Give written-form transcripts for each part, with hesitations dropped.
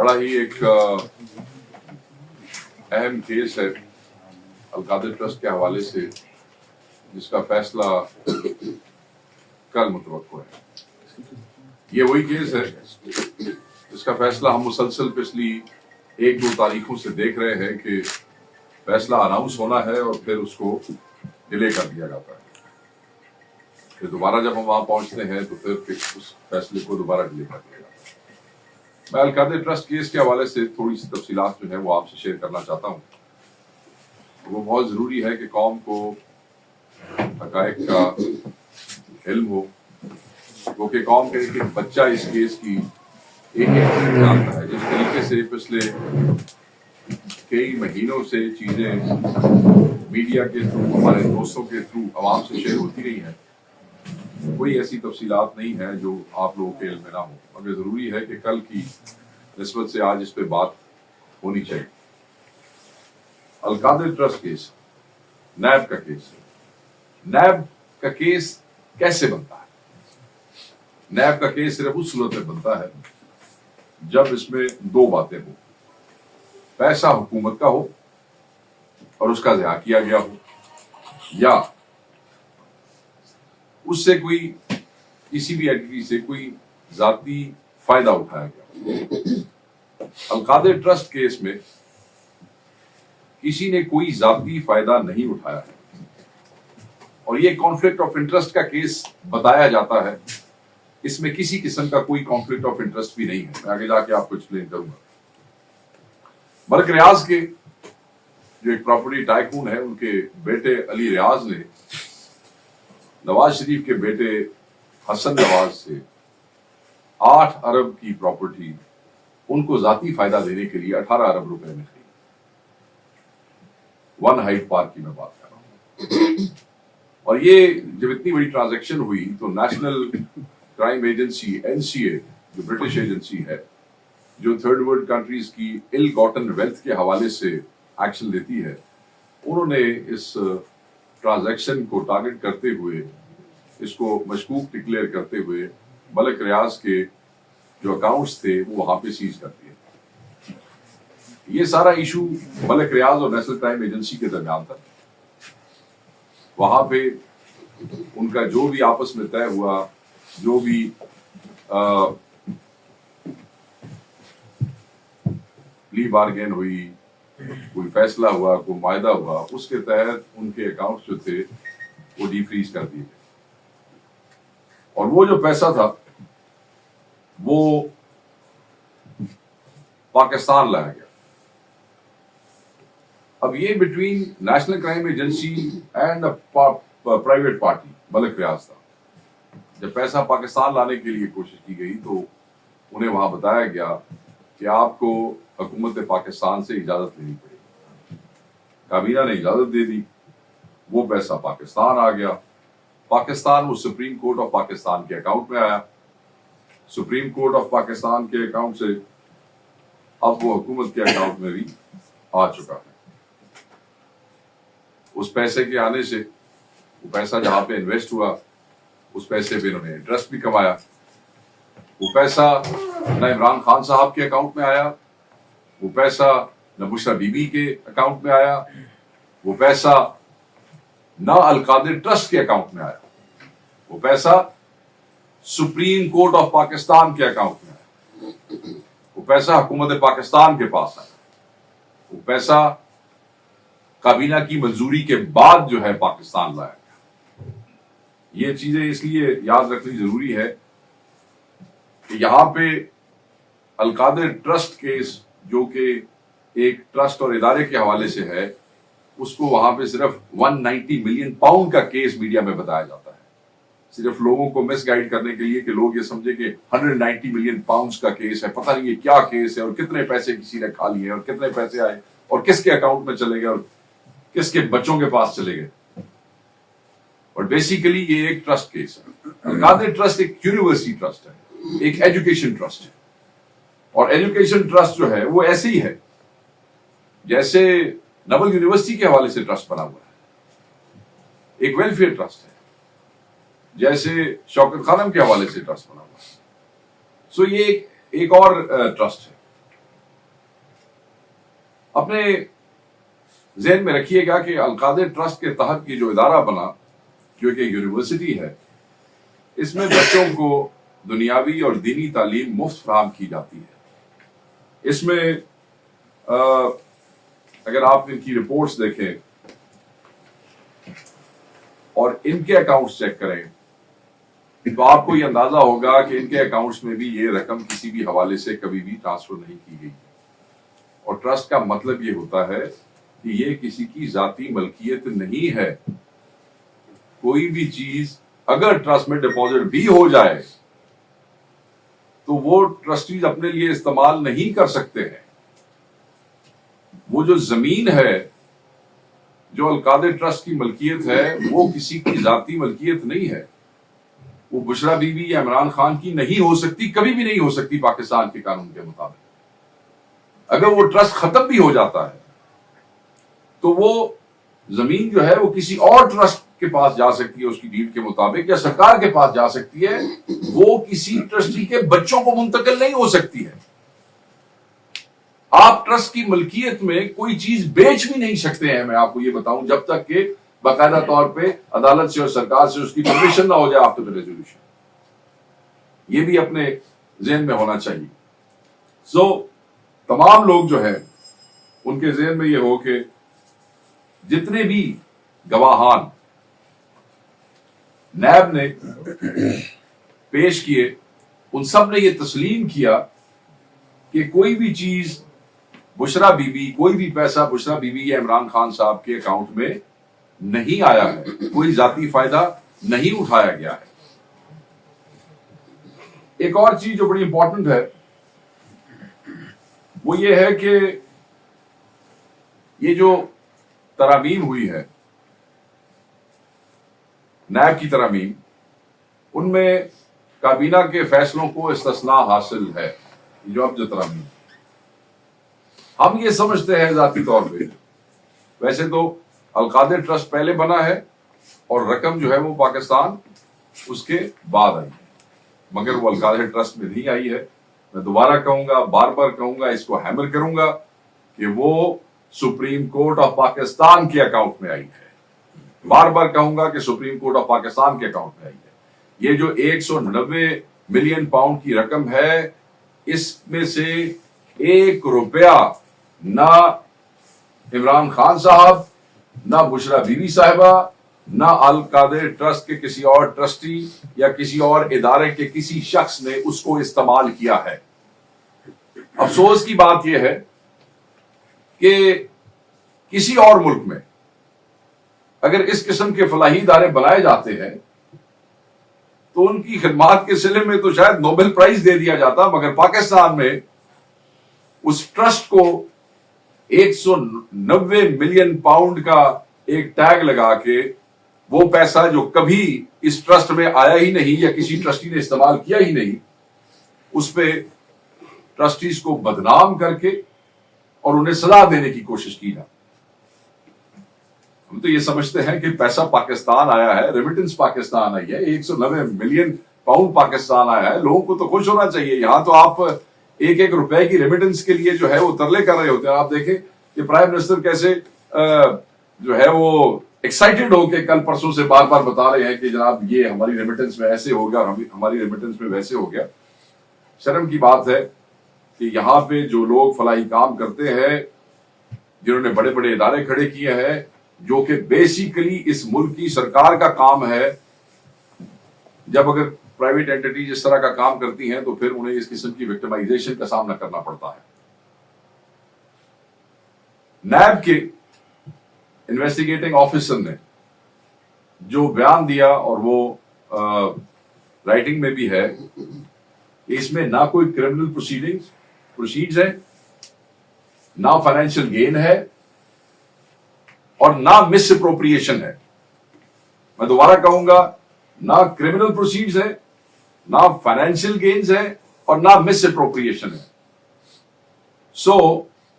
بڑا ہی ایک اہم کیس ہے القادر ٹرسٹ کے حوالے سے، جس کا فیصلہ کل متوقع ہے۔ یہ وہی کیس ہے جس کا فیصلہ ہم مسلسل پچھلی 1-2 تاریخوں سے دیکھ رہے ہیں کہ فیصلہ اناؤنس ہونا ہے اور پھر اس کو ڈیلے کر دیا جاتا ہے، پھر دوبارہ جب ہم وہاں پہنچتے ہیں تو پھر اس فیصلے کو دوبارہ ڈیلے کر دیا جاتا ہے۔ میں القادر ٹرسٹ کیس کے حوالے سے تھوڑی سی تفصیلات جو ہیں وہ آپ سے شیئر کرنا چاہتا ہوں۔ وہ بہت ضروری ہے کہ قوم کو حقائق کا علم ہو، کیونکہ قوم کا ایک بچہ اس کیس کی ایک جانتا ہے۔ جس طریقے سے پچھلے کئی مہینوں سے چیزیں میڈیا کے تھرو، ہمارے دوستوں کے تھرو عوام سے شیئر ہوتی رہی ہیں، کوئی ایسی تفصیلات نہیں ہیں جو آپ لوگوں کے علم میں نہ ہو، مگر ضروری ہے کہ کل کی نسبت سے آج اس پہ بات ہونی چاہیے۔ القادر ٹرسٹ کیس، نیب کا کیس۔ نیب کا کیس کیسے بنتا ہے؟ نیب کا کیس صرف اس صورت میں بنتا ہے جب اس میں 2 باتیں ہوں: پیسہ حکومت کا ہو اور اس کا ضیاع کیا گیا ہو، یا اس سے کوئی کسی بھی اینٹی سے کوئی ذاتی فائدہ اٹھایا گیا۔ القادر ٹرسٹ کیس میں کسی نے کوئی ذاتی فائدہ نہیں اٹھایا ہے، اور یہ کانفلکٹ آف انٹرسٹ کا کیس بتایا جاتا ہے۔ اس میں کسی قسم کا کوئی کانفلکٹ آف انٹرسٹ بھی نہیں ہے، میں آگے جا کے آپ کو ایکسپلین کروں گا۔ ملک ریاض کے جو ایک پراپرٹی ٹائکون ہے، ان کے بیٹے علی ریاض نے نواز شریف کے بیٹے حسن نواز سے 8 ارب کی پراپرٹی ان کو ذاتی فائدہ دینے کے لیے 18 ارب روپے میں خریدی۔ 1 ہائیڈ پارک کی میں بات کر رہا ہوں۔ اور یہ جب اتنی بڑی ٹرانزیکشن ہوئی تو نیشنل کرائم ایجنسی NCA، جو برٹش ایجنسی ہے جو تھرڈ ورلڈ کنٹریز کی ill gotten wealth کے حوالے سے ایکشن لیتی ہے، انہوں نے اس ٹرانزیکشن کو ٹارگٹ کرتے ہوئے، اس کو مشکوک ڈکلیئر کرتے ہوئے ملک ریاض کے جو اکاؤنٹس تھے وہ وہاں پہ سیز کر دیے۔ یہ سارا ایشو ملک ریاض اور نیشنل کرائم ایجنسی کے درمیان تھا۔ وہاں پہ ان کا جو بھی آپس میں طے ہوا، جو بھی پلی بارگین ہوئی، کوئی فیصلہ ہوا، کوئی معاہدہ ہوا، اس کے تحت ان کے اکاؤنٹس جو تھے وہ ڈی فریز کر دیے گئے، اور وہ جو پیسہ تھا وہ پاکستان لایا گیا۔ اب یہ between national crime agency and private party Malik Riaz تھا۔ جب پیسہ پاکستان لانے کے لیے کوشش کی گئی تو انہیں وہاں بتایا گیا کہ آپ کو حکومت پاکستان سے اجازت لینی پڑے گی۔ کابینہ نے اجازت دے دی، وہ پیسہ پاکستان آ گیا۔ پاکستان وہ سپریم کورٹ آف پاکستان کے اکاؤنٹ میں آیا۔ سپریم کورٹ آف پاکستان کے اکاؤنٹ سے اب وہ حکومت کے اکاؤنٹ میں بھی آ چکا ہے۔ اس پیسے کے آنے سے وہ پیسہ جہاں پہ انویسٹ ہوا، اس پیسے پہ انہوں نے انٹرسٹ بھی کمایا۔ وہ پیسہ نہ عمران خان صاحب کے اکاؤنٹ میں آیا، وہ پیسہ نہ بشرا بی بی کے اکاؤنٹ میں آیا، وہ پیسہ نہ القادر ٹرسٹ کے اکاؤنٹ میں آیا، وہ پیسہ سپریم کورٹ آف پاکستان کے اکاؤنٹ میں آیا، وہ پیسہ حکومت پاکستان کے پاس آیا، وہ پیسہ کابینہ کی منظوری کے بعد جو ہے پاکستان لایا گیا۔ یہ چیزیں اس لیے یاد رکھنی ضروری ہے کہ یہاں پہ القادر ٹرسٹ کیس، جو کہ ایک ٹرسٹ اور ادارے کے حوالے سے ہے، اس کو وہاں پہ صرف 190 ملین پاؤنڈ کا کیس میڈیا میں بتایا جاتا ہے، صرف لوگوں کو مس گائیڈ کرنے کے لیے کہ لوگ یہ سمجھے کہ 190 ملین پاؤنڈز کا کیس ہے، پتہ نہیں یہ کیا کیس ہے اور کتنے پیسے کسی نے کھا لیے اور کتنے پیسے آئے اور کس کے اکاؤنٹ میں چلے گئے اور کس کے بچوں کے پاس چلے گئے۔ اور بیسیکلی یہ ایک ٹرسٹ کیس ہے۔ القادر ٹرسٹ ایک یونیورسٹی ٹرسٹ ہے، ایک ایجوکیشن ٹرسٹ ہے، اور ایجوکیشن ٹرسٹ جو ہے وہ ایسے ہی ہے جیسے نبل یونیورسٹی کے حوالے سے ٹرسٹ بنا ہوا ہے، ایک ویلفیئر ٹرسٹ ہے، جیسے شوکت خانم کے حوالے سے ٹرسٹ بنا ہوا ہے۔ سو یہ ایک اور ٹرسٹ ہے۔ اپنے ذہن میں رکھیے گا کہ القادر ٹرسٹ کے تحت یہ جو ادارہ بنا جو کہ یونیورسٹی ہے، اس میں بچوں کو دنیاوی اور دینی تعلیم مفت فراہم کی جاتی ہے۔ اس میں اگر آپ ان کی رپورٹس دیکھیں اور ان کے اکاؤنٹس چیک کریں تو آپ کو یہ اندازہ ہوگا کہ ان کے اکاؤنٹس میں بھی یہ رقم کسی بھی حوالے سے کبھی بھی ٹرانسفر نہیں کی گئی، اور ٹرسٹ کا مطلب یہ ہوتا ہے کہ یہ کسی کی ذاتی ملکیت نہیں ہے۔ کوئی بھی چیز اگر ٹرسٹ میں ڈپازٹ بھی ہو جائے تو وہ ٹرسٹیز اپنے لیے استعمال نہیں کر سکتے ہیں۔ وہ جو زمین ہے جو القادر ٹرسٹ کی ملکیت ہے وہ کسی کی ذاتی ملکیت نہیں ہے، وہ بشرا بی بی یا عمران خان کی نہیں ہو سکتی، کبھی بھی نہیں ہو سکتی پاکستان کے قانون کے مطابق۔ اگر وہ ٹرسٹ ختم بھی ہو جاتا ہے تو وہ زمین جو ہے وہ کسی اور ٹرسٹ کے پاس جا سکتی ہے اس کی ڈیڈ کے مطابق، یا سرکار کے پاس جا سکتی ہے، وہ کسی ٹرسٹی کے بچوں کو منتقل نہیں ہو سکتی ہے۔ آپ ٹرسٹ کی ملکیت میں کوئی چیز بیچ بھی نہیں سکتے ہیں، میں آپ کو یہ بتاؤں، جب تک کہ باقاعدہ طور پہ عدالت سے اور سرکار سے اس کی پرمیشن نہ ہو جائے آفٹر دی ریزولوشن۔ یہ بھی اپنے ذہن میں ہونا چاہیے۔ سو تمام لوگ جو ہے ان کے ذہن میں یہ ہو کہ جتنے بھی گواہان نیب نے پیش کیے ان سب نے یہ تسلیم کیا کہ کوئی بھی چیز بشرا بی بی، کوئی بھی پیسہ بشرا بی بی یا عمران خان صاحب کے اکاؤنٹ میں نہیں آیا ہے، کوئی ذاتی فائدہ نہیں اٹھایا گیا ہے۔ ایک اور چیز جو بڑی امپورٹنٹ ہے وہ یہ ہے کہ یہ جو ترامیم ہوئی ہے نیب کی ترامیم، ان میں کابینہ کے فیصلوں کو استثناء حاصل ہے۔ جو اب جو ترامیم ہم یہ سمجھتے ہیں ذاتی طور پہ، ویسے تو القادر ٹرسٹ پہلے بنا ہے اور رقم جو ہے وہ پاکستان اس کے بعد آئی ہے، مگر وہ القادر ٹرسٹ میں نہیں آئی ہے۔ میں دوبارہ کہوں گا، بار بار کہوں گا، اس کو ہیمر کروں گا کہ وہ سپریم کورٹ آف پاکستان کے اکاؤنٹ میں آئی ہے۔ بار بار کہوں گا کہ سپریم کورٹ آف پاکستان کے اکاؤنٹ میں آئی ہے۔ یہ جو 190 ملین پاؤنڈ کی رقم ہے، اس میں سے 1 روپیہ نہ عمران خان صاحب، نہ بشرا بی بی صاحبہ، نہ القادر ٹرسٹ کے کسی اور ٹرسٹی یا کسی اور ادارے کے کسی شخص نے اس کو استعمال کیا ہے۔ افسوس کی بات یہ ہے کہ کسی اور ملک میں اگر اس قسم کے فلاحی ادارے بنائے جاتے ہیں تو ان کی خدمات کے سلسلے میں تو شاید نوبل پرائز دے دیا جاتا، مگر پاکستان میں اس ٹرسٹ کو 190 ملین پاؤنڈ کا ایک ٹیگ لگا کے وہ پیسہ جو کبھی اس ٹرسٹ میں آیا ہی نہیں یا کسی ٹرسٹی نے استعمال کیا ہی نہیں، اس پہ ٹرسٹیز کو بدنام کر کے اور انہیں سزا دینے کی کوشش کی جاتی۔ ہم تو یہ سمجھتے ہیں کہ پیسہ پاکستان آیا ہے، ریمیٹنس پاکستان آئی ہے، 190 ملین پاؤنڈ پاکستان آیا ہے، لوگوں کو تو خوش ہونا چاہیے۔ یہاں تو آپ 1 روپے کی ریمیٹنس کے لیے جو ہے وہ ترلے کر رہے ہوتے ہیں۔ آپ دیکھیں کہ پرائم منسٹر کیسے جو ہے وہ ایکسائٹڈ ہو کے کل پرسوں سے بار بار بتا رہے ہیں کہ جناب یہ ہماری ریمیٹنس میں ایسے ہو گیا اور ہماری ریمیٹنس میں ویسے ہو گیا۔ شرم کی بات ہے کہ یہاں پہ جو لوگ فلاحی کام کرتے ہیں، جنہوں نے بڑے بڑے ادارے کھڑے کیے ہیں، جو کہ بیسیکلی اس ملک کی سرکار کا کام ہے، جب اگر پرائیویٹ اینٹیٹیز اس طرح کا کام کرتی ہیں تو پھر انہیں اس قسم کی وکٹمائزیشن کا سامنا کرنا پڑتا ہے۔ نیب کے انویسٹیگیٹنگ آفیسر نے جو بیان دیا، اور وہ رائٹنگ میں بھی ہے، کہ اس میں نہ کوئی کرمنل پروسیڈز ہے، نہ فائنینشیل گین ہے، اور نہ مس اپروپریشن ہے۔ میں دوبارہ کہوں گا، نہ کرمنل پروسیڈز ہے، نہ فائنینشیل گینز ہے، اور نہ مس اپروپریشن ہے۔ سو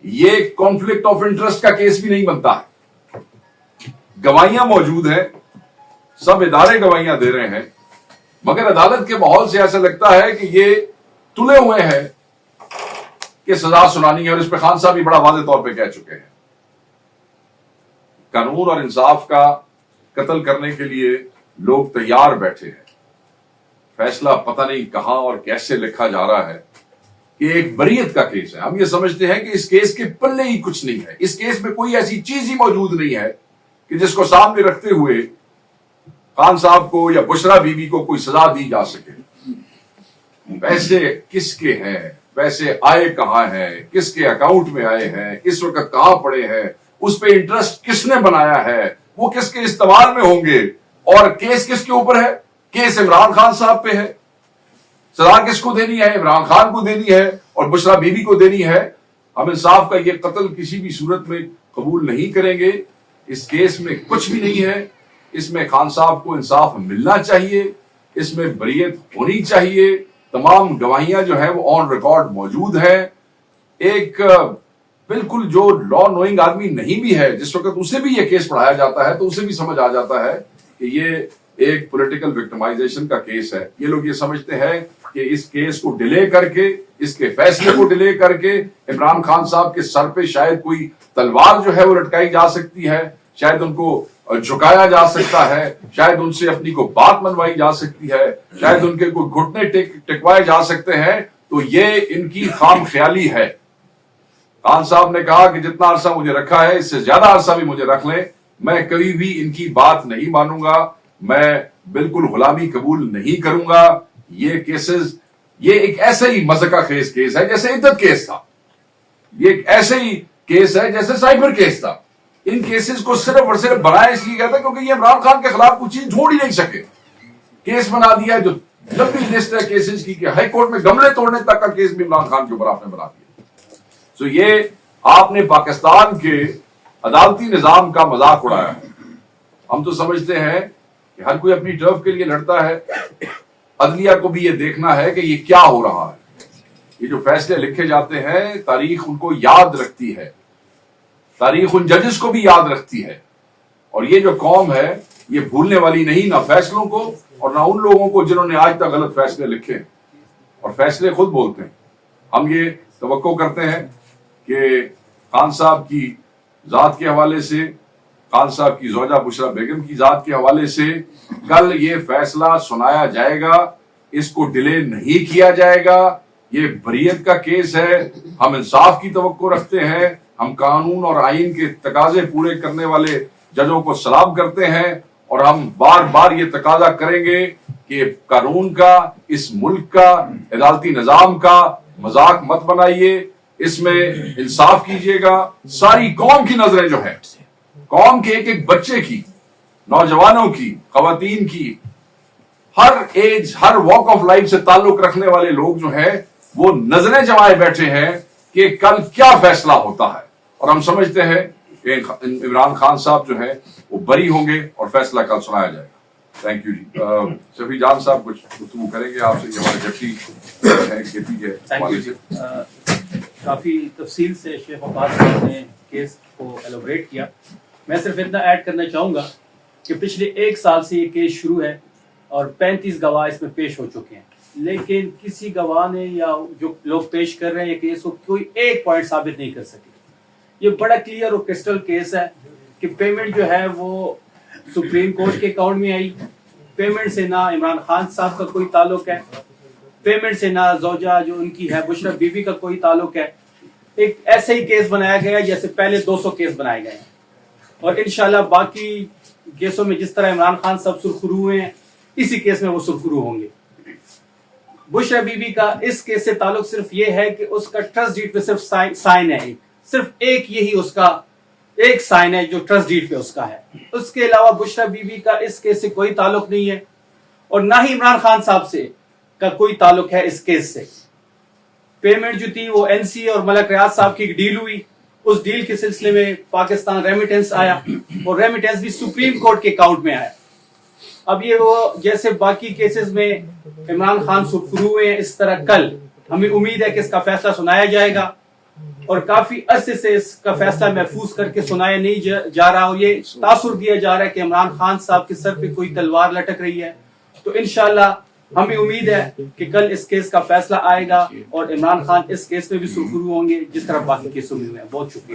یہ کانفلکٹ آف انٹرسٹ کا کیس بھی نہیں بنتا ہے۔ گواہیاں موجود ہیں، سب ادارے گواہیاں دے رہے ہیں، مگر عدالت کے ماحول سے ایسا لگتا ہے کہ یہ تلے ہوئے ہیں کہ سزا سنانی ہے، اور اس پہ خان صاحب بھی بڑا واضح طور پہ کہہ چکے ہیں۔ قانون اور انصاف کا قتل کرنے کے لیے لوگ تیار بیٹھے ہیں۔ فیصلہ پتہ نہیں کہاں اور کیسے لکھا جا رہا ہے کہ ایک بریت کا کیس ہے۔ ہم یہ سمجھتے ہیں کہ اس کیس کے پلے ہی کچھ نہیں ہے، اس کیس میں کوئی ایسی چیز ہی موجود نہیں ہے کہ جس کو سامنے رکھتے ہوئے خان صاحب کو یا بشرا بی بی کو کوئی سزا دی جا سکے۔ پیسے کس کے ہیں، پیسے آئے کہاں ہیں، کس کے اکاؤنٹ میں آئے ہیں، اس وقت کہاں پڑے ہیں، اس پہ انٹرسٹ کس نے بنایا ہے، وہ کس کے استعمال میں ہوں گے، اور کیس کس کے اوپر ہے؟ کیس عمران خان صاحب پہ ہے۔ سزا کس کو دینی ہے؟ عمران خان کو دینی ہے اور بشرا بی بی کو دینی ہے۔ ہم انصاف کا یہ قتل کسی بھی صورت میں قبول نہیں کریں گے۔ اس کیس میں کچھ بھی نہیں ہے، اس میں خان صاحب کو انصاف ملنا چاہیے، اس میں بریت ہونی چاہیے، تمام گواہیاں جو ہیں وہ آن ریکارڈ موجود ہیں۔ ایک بالکل جو لا نوئنگ آدمی نہیں بھی ہے، جس وقت اسے بھی یہ کیس پڑھایا جاتا ہے تو اسے بھی سمجھ آ جاتا ہے کہ یہ ایک پولیٹیکل وکٹمائزیشن کا کیس ہے۔ یہ لوگ یہ سمجھتے ہیں کہ اس کیس کو ڈیلے کر کے، اس کے فیصلے کو ڈیلے کر کے عمران خان صاحب کے سر پہ شاید کوئی تلوار جو ہے وہ لٹکائی جا سکتی ہے، شاید ان کو جھکایا جا سکتا ہے، شاید ان سے اپنی کو بات منوائی جا سکتی ہے، شاید ان کے کوئی گھٹنے ٹکوائے جا سکتے ہیں۔ تو یہ ان کی خام خیالی ہے۔ خان صاحب نے کہا کہ جتنا عرصہ مجھے رکھا ہے اس سے زیادہ عرصہ بھی مجھے رکھ لیں، میں کبھی بھی ان کی بات نہیں مانوں گا، میں بالکل غلامی قبول نہیں کروں گا۔ یہ کیسز، یہ ایک ایسا ہی مذہقہ خیز کیس ہے جیسے عدت کیس تھا، یہ ایک ایسے ہی کیس ہے جیسے سائبر کیس تھا۔ ان کیسز کو صرف اور صرف بنایا اس لیے گیا تھا کیونکہ یہ عمران خان کے خلاف کچھ چیز ڈھونڈ ہی نہیں سکے، کیس بنا دیا جو لمبی لسٹ ہے کیسز کی، کہ ہائی کورٹ میں گملے توڑنے تک کا کیس بھی عمران خان کے اوپر آپ نے بنا دیا۔ تو یہ آپ نے پاکستان کے عدالتی نظام کا مذاق اڑایا ہے۔ ہم تو سمجھتے ہیں کہ ہر کوئی اپنی ٹرف کے لیے لڑتا ہے، عدلیہ کو بھی یہ دیکھنا ہے کہ یہ کیا ہو رہا ہے۔ یہ جو فیصلے لکھے جاتے ہیں تاریخ ان کو یاد رکھتی ہے، تاریخ ان ججز کو بھی یاد رکھتی ہے، اور یہ جو قوم ہے یہ بھولنے والی نہیں، نہ فیصلوں کو اور نہ ان لوگوں کو جنہوں نے آج تک غلط فیصلے لکھے ہیں، اور فیصلے خود بولتے ہیں۔ ہم یہ توقع کرتے ہیں کہ خان صاحب کی ذات کے حوالے سے، خان صاحب کی زوجہ بشرا بیگم کی ذات کے حوالے سے کل یہ فیصلہ سنایا جائے گا، اس کو ڈیلے نہیں کیا جائے گا۔ یہ بریت کا کیس ہے، ہم انصاف کی توقع رکھتے ہیں، ہم قانون اور آئین کے تقاضے پورے کرنے والے ججوں کو سلام کرتے ہیں، اور ہم بار بار یہ تقاضا کریں گے کہ قانون کا، اس ملک کا، عدالتی نظام کا مذاق مت بنائیے، اس میں انصاف کیجیے گا۔ ساری قوم کی نظریں جو ہیں، قوم کے ایک ایک بچے کی، نوجوانوں کی، خواتین کی، ہر ایج، ہر واک آف لائف سے تعلق رکھنے والے لوگ جو ہیں وہ نظریں جمائے بیٹھے ہیں کہ کل کیا فیصلہ ہوتا ہے، اور ہم سمجھتے ہیں کہ عمران خان صاحب جو ہیں وہ بری ہوں گے اور فیصلہ کل سنایا جائے گا۔ تھینک یو جی۔ شفیع جان صاحب کچھ گفتگو کریں گے آپ سے، یہ ہمارے جٹی ہے کھیتی کے حوالے سے۔ کافی تفصیل سے شیخ عباس صاحب نے کیس کو ایلوبریٹ کیا۔ میں صرف اتنا ایڈ کرنا چاہوں گا کہ پچھلے 1 سال سے یہ کیس شروع ہے اور 35 گواہ اس میں پیش ہو چکے ہیں، لیکن کسی گواہ نے یا جو لوگ پیش کر رہے ہیں یہ کیس کو کوئی ایک پوائنٹ ثابت نہیں کر سکے۔ یہ بڑا کلیئر اور کرسٹل کیس ہے کہ پیمنٹ جو ہے وہ سپریم کورٹ کے اکاؤنٹ میں آئی، پیمنٹ سے نہ عمران خان صاحب کا کوئی تعلق ہے، پیمنٹ سے نہ زوجہ جو ان کی ہے بشرا بی بی کا کوئی تعلق ہے۔ ایک ایسا ہی کیس بنایا گیا جیسے پہلے 200 کیس بنائے گئے ہیں، اور انشاءاللہ باقی کیسوں میں جس طرح عمران خان صاحب سرخرو ہوئے ہیں اسی کیس میں وہ سرخرو ہوں گے۔ بشرا بی بی کا اس کیس سے تعلق صرف یہ ہے کہ اس کا ٹرسٹ ڈیڈ پہ صرف سائن ہے، صرف ایک یہی اس کا ایک سائن ہے جو ٹرسٹ ڈیڈ پہ اس کا ہے، اس کے علاوہ بشرا بی بی کا اس کیس سے کوئی تعلق نہیں ہے، اور نہ ہی عمران خان صاحب سے کا کوئی تعلق ہے اس کیس سے۔ پیمنٹ جو تھی وہ این سی اور ملک ریاض صاحب کی ڈیل ہوئی، اس ڈیل کے سلسلے میں پاکستان ریمیٹنس آیا، اور ریمیٹنس بھی سپریم کورٹ کے اکاؤنٹ میں آیا۔ اب یہ وہ جیسے باقی کیسز میں عمران خان سرخرو ہوئے ہیں، اس طرح کل ہمیں امید ہے کہ اس کا فیصلہ سنایا جائے گا، اور کافی عرصے سے اس کا فیصلہ محفوظ کر کے سنایا نہیں جا رہا، اور یہ تاثر دیا جا رہا ہے کہ عمران خان صاحب کے سر پہ کوئی تلوار لٹک رہی ہے۔ تو انشاءاللہ ہمیں امید ہے کہ کل اس کیس کا فیصلہ آئے گا اور عمران خان اس کیس میں بھی سرخرو ہوں گے جس طرح باقی کیسوں میں ہوئے ہیں. بہت شکریہ.